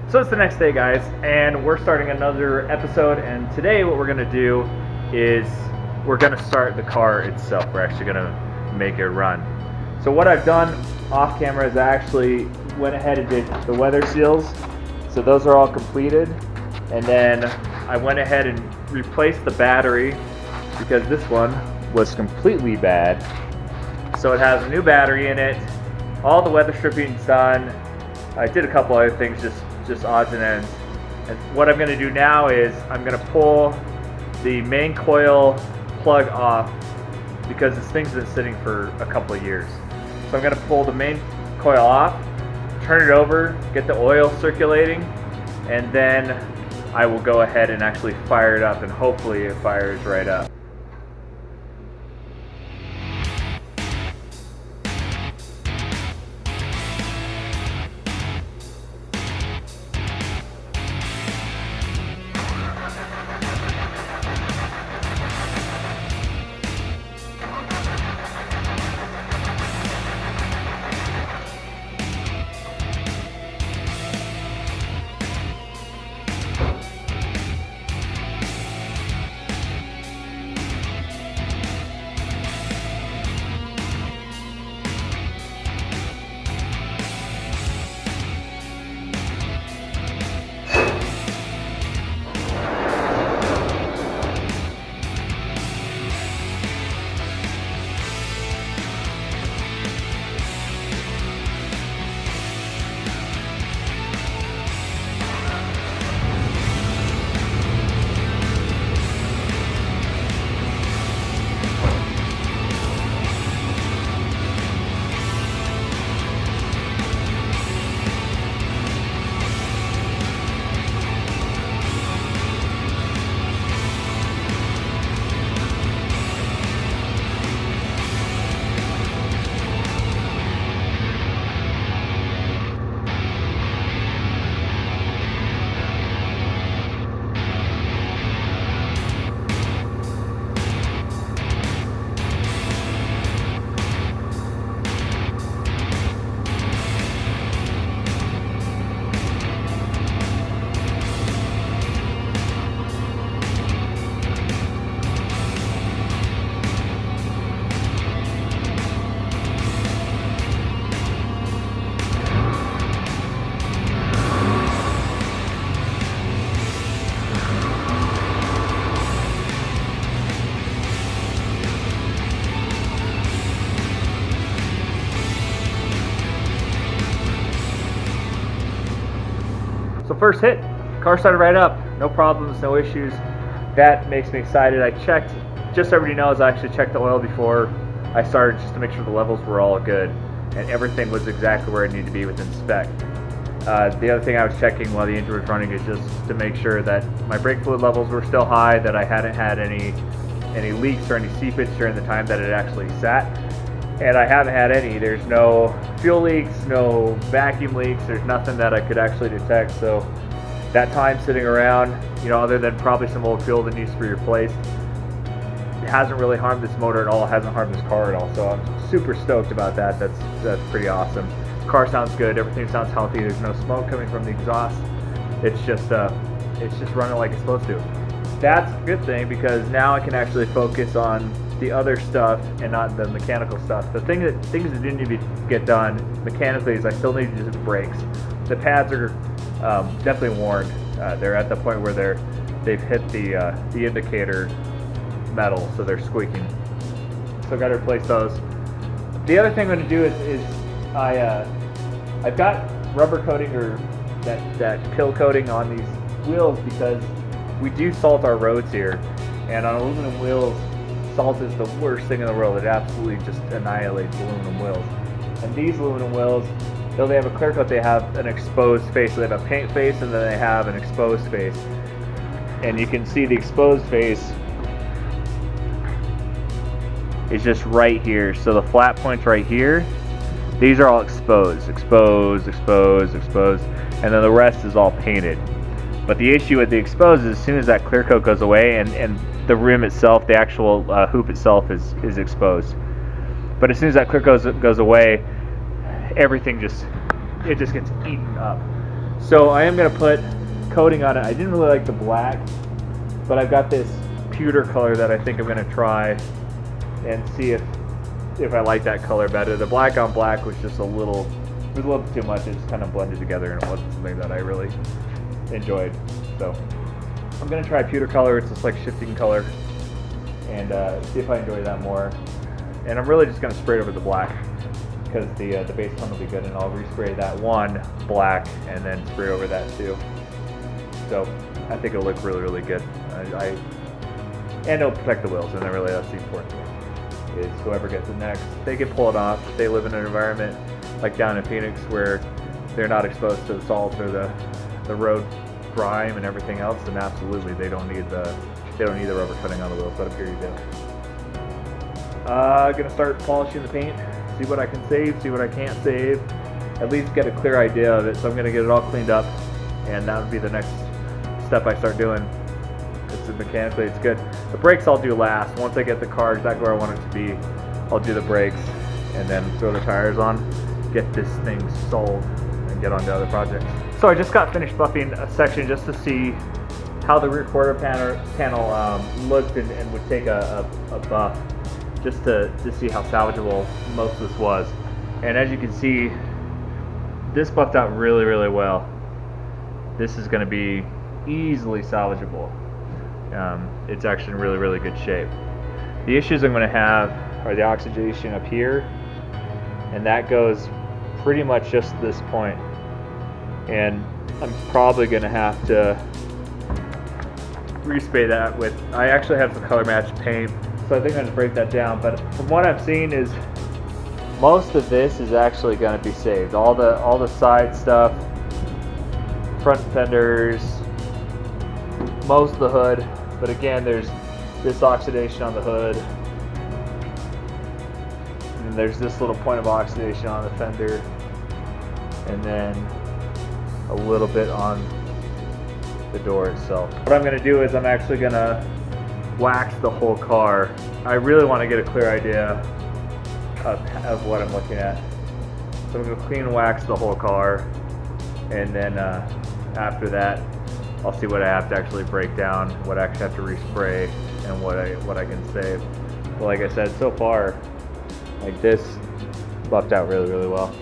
So it's the next day, guys, and we're starting another episode. And today, what we're gonna do is we're gonna start the car itself. We're actually gonna make it run. So what I've done off camera is I actually went ahead and did the weather seals. So those are all completed, and then I went ahead and replaced the battery because this one was completely bad. So it has a new battery in it. All the weather stripping's done. I did a couple other things, just odds and ends. And what I'm going to do now is I'm going to pull the main coil plug off because this thing's been sitting for a couple of years. So I'm going to pull the main coil off, turn it over, get the oil circulating, and then I will go ahead and actually fire it up, and hopefully it fires right up. So first hit, car started right up, no problems, no issues. That makes me excited. I checked, just so everybody knows, I actually checked the oil before I started just to make sure the levels were all good and everything was exactly where it needed to be within spec. The other thing I was checking while the engine was running is just to make sure that my brake fluid levels were still high, that I hadn't had any leaks or any seepage during the time that it actually sat. And I haven't had any. There's no fuel leaks, no vacuum leaks, there's nothing that I could actually detect. So that time sitting around, other than probably some old fuel that needs to be replaced, it hasn't really harmed this motor at all. It hasn't harmed this car at all. So I'm super stoked about that. That's pretty awesome. The car sounds good, everything sounds healthy, there's no smoke coming from the exhaust. It's just running like it's supposed to. That's a good thing because now I can actually focus on the other stuff and not the mechanical stuff. The things that didn't need to get done mechanically is I still need to do the brakes. The pads are definitely worn. They're at the point where they've hit the indicator metal, so they're squeaking. So I've got to replace those. The other thing I'm going to do is I've got rubber coating or that pill coating on these wheels because we do salt our roads here, and on aluminum wheels, salt is the worst thing in the world. It absolutely just annihilates aluminum wheels. And these aluminum wheels, though they have a clear coat, they have an exposed face. So they have a paint face and then they have an exposed face. And you can see the exposed face is just right here. So the flat points right here, these are all exposed. And then the rest is all painted. But the issue with the exposed is as soon as that clear coat goes away and the rim itself, the actual hoop itself is exposed. But as soon as that clear coat goes away, everything just gets eaten up. So I am going to put coating on it. I didn't really like the black, but I've got this pewter color that I think I'm going to try and see if I like that color better. The black on black was just a little too much. It just kind of blended together, and it wasn't something that I really enjoyed. So I'm going to try pewter color. It's just like shifting color, and see if I enjoy that more. And I'm really just going to spray it over the black, because the base tone will be good, and I'll respray that one black and then spray over that too. So I think it'll look really, really good. And it'll protect the wheels, and then really that's the important thing, is whoever gets it next, they can pull it off. If they live in an environment like down in Phoenix where they're not exposed to the salt or the road grime and everything else, then absolutely they don't need the rubber coating on the wheels, but up here you do. Gonna start polishing the paint, see what I can save, see what I can't save, at least get a clear idea of it. So I'm gonna get it all cleaned up, and that would be the next step I start doing. Mechanically it's good. The brakes I'll do last. Once I get the car exactly where I want it to be, I'll do the brakes and then throw the tires on, get this thing sold, and get on to other projects. So I just got finished buffing a section just to see how the rear quarter panel looked, and would take a buff just to see how salvageable most of this was. And as you can see, this buffed out really, really well. This is going to be easily salvageable. It's actually in really, really good shape. The issues I'm going to have are the oxidation up here, and that goes pretty much just to this point. And I'm probably going to have to respray that with, I actually have some color match paint, so I think I'm going to break that down. But from what I'm seeing is most of this is actually going to be saved. All the side stuff, front fenders, most of the hood, but again there's this oxidation on the hood, and there's this little point of oxidation on the fender, and then a little bit on the door itself. What I'm going to do is I'm actually going to wax the whole car. I really want to get a clear idea of what I'm looking at. So I'm going to clean wax the whole car, and then after that I'll see what I have to actually break down, what I actually have to respray, and what I can save. But like I said, so far, like this buffed out really, really well.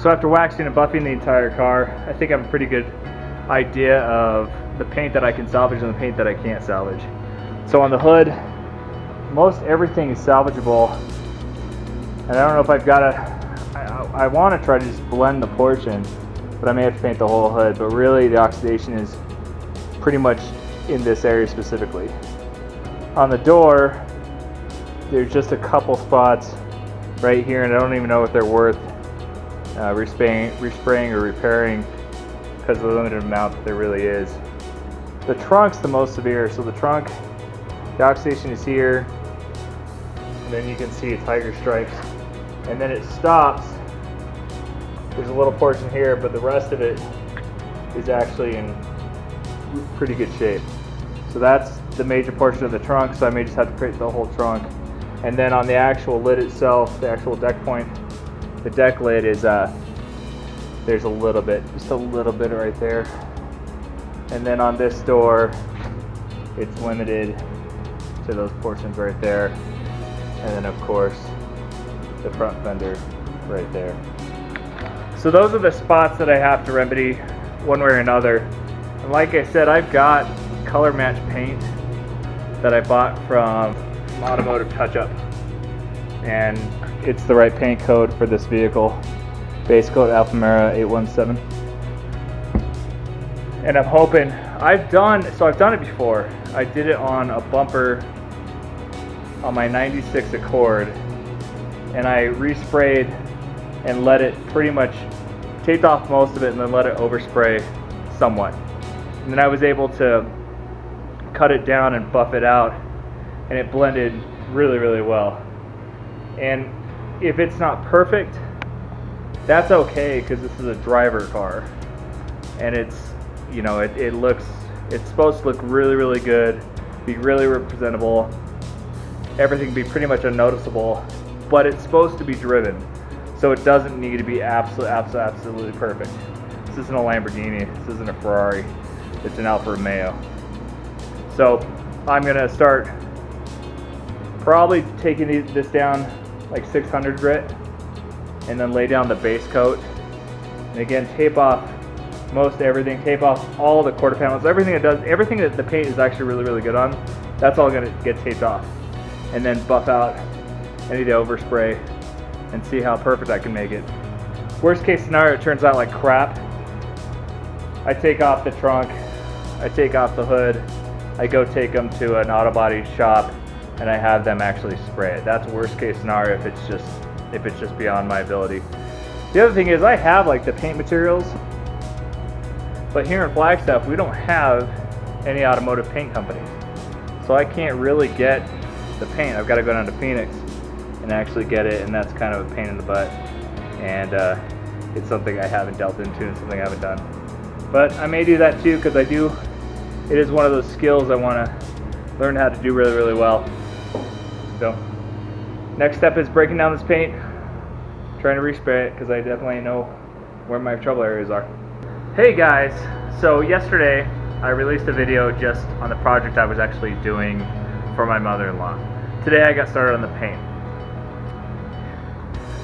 So after waxing and buffing the entire car, I think I have a pretty good idea of the paint that I can salvage and the paint that I can't salvage. So on the hood, most everything is salvageable, and I don't know if I've got I want to try to just blend the portion, but I may have to paint the whole hood. But really the oxidation is pretty much in this area specifically. On the door, there's just a couple spots right here, and I don't even know if they're worth respraying or repairing because of the limited amount that there really is. The trunk's the most severe, so the trunk, the oxidation is here, and then you can see tiger stripes, and then it stops. There's a little portion here, but the rest of it is actually in pretty good shape. So that's the major portion of the trunk, so I may just have to create the whole trunk. And then on the actual lid itself, the actual deck point, the deck lid is there's a little bit, just a little bit right there. And then on this door, it's limited to those portions right there. And then of course, the front fender right there. So those are the spots that I have to remedy one way or another. And like I said, I've got color match paint that I bought from Automotive Touch-Up, and it's the right paint code for this vehicle. Base coat Alfa 817. And I'm hoping, I've done it before. I did it on a bumper on my 96 Accord, and I resprayed and let it pretty much taped off most of it and then let it overspray somewhat. And then I was able to cut it down and buff it out, and it blended really, really well. And if it's not perfect, that's okay, because this is a driver car, and it's, you know, it's supposed to look really, really good, be really representable, everything be pretty much unnoticeable, but it's supposed to be driven, so it doesn't need to be absolutely perfect. This isn't a Lamborghini, this isn't a Ferrari, it's an Alfa Romeo. So I'm gonna start probably taking this down like 600 grit, and then lay down the base coat, and again tape off most everything, tape off all the quarter panels, everything that the paint is actually really, really good on, that's all gonna get taped off, and then buff out any of the overspray and see how perfect I can make it. Worst case scenario, it turns out like crap. I take off the trunk, I take off the hood, I go take them to an auto body shop, and I have them actually spray it. That's worst case scenario if it's just beyond my ability. The other thing is, I have like the paint materials, but here in Flagstaff we don't have any automotive paint companies, so I can't really get the paint. I've got to go down to Phoenix and actually get it, and that's kind of a pain in the butt, and it's something I haven't delved into and something I haven't done. But I may do that too, because it is one of those skills I want to learn how to do really, really well. So next step is breaking down this paint, trying to respray it, because I definitely know where my trouble areas are. Hey guys, so yesterday I released a video just on the project I was actually doing for my mother-in-law. Today I got started on the paint.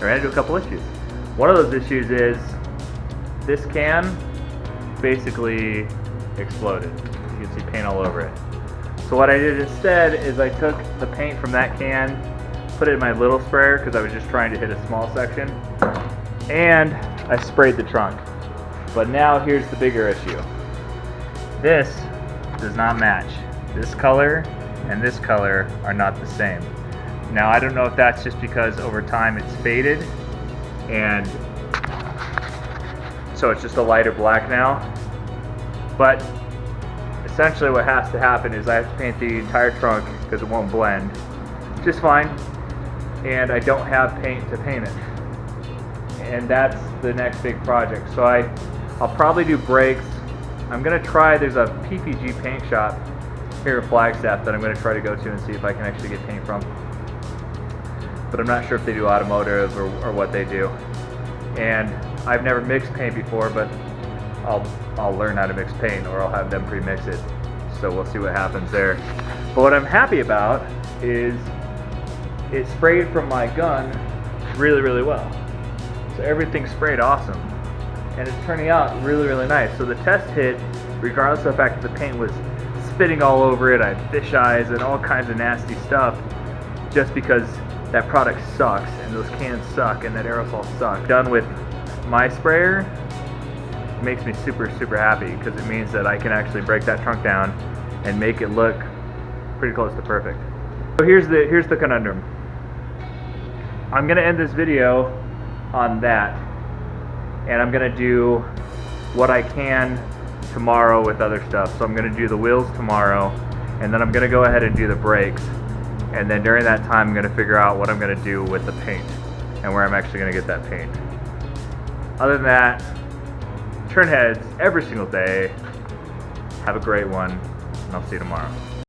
I ran into a couple issues. One of those issues is this can basically exploded. You can see paint all over it. So what I did instead is I took the paint from that can, put it in my little sprayer because I was just trying to hit a small section, and I sprayed the trunk. But now here's the bigger issue. This does not match. This color and this color are not the same. Now I don't know if that's just because over time it's faded, and so it's just a lighter black now, but essentially what has to happen is I have to paint the entire trunk because it won't blend just fine, and I don't have paint to paint it, and that's the next big project. So I'll probably do brakes. I'm gonna try, there's a PPG paint shop here in Flagstaff that I'm gonna try to go to and see if I can actually get paint from, but I'm not sure if they do automotive or what they do. And I've never mixed paint before, but I'll learn how to mix paint, or I'll have them pre-mix it. So we'll see what happens there. But what I'm happy about is it sprayed from my gun really, really well. So everything sprayed awesome. And it's turning out really, really nice. So the test hit, regardless of the fact that the paint was spitting all over it, I had fish eyes and all kinds of nasty stuff, just because that product sucks and those cans suck and that aerosol sucks. Done with my sprayer makes me super, super happy, because it means that I can actually break that trunk down and make it look pretty close to perfect. So here's the conundrum. I'm gonna end this video on that, and I'm gonna do what I can tomorrow with other stuff. So I'm gonna do the wheels tomorrow, and then I'm gonna go ahead and do the brakes, and then during that time I'm gonna figure out what I'm gonna do with the paint and where I'm actually gonna get that paint. Other than that, turn heads every single day. Have a great one, and I'll see you tomorrow.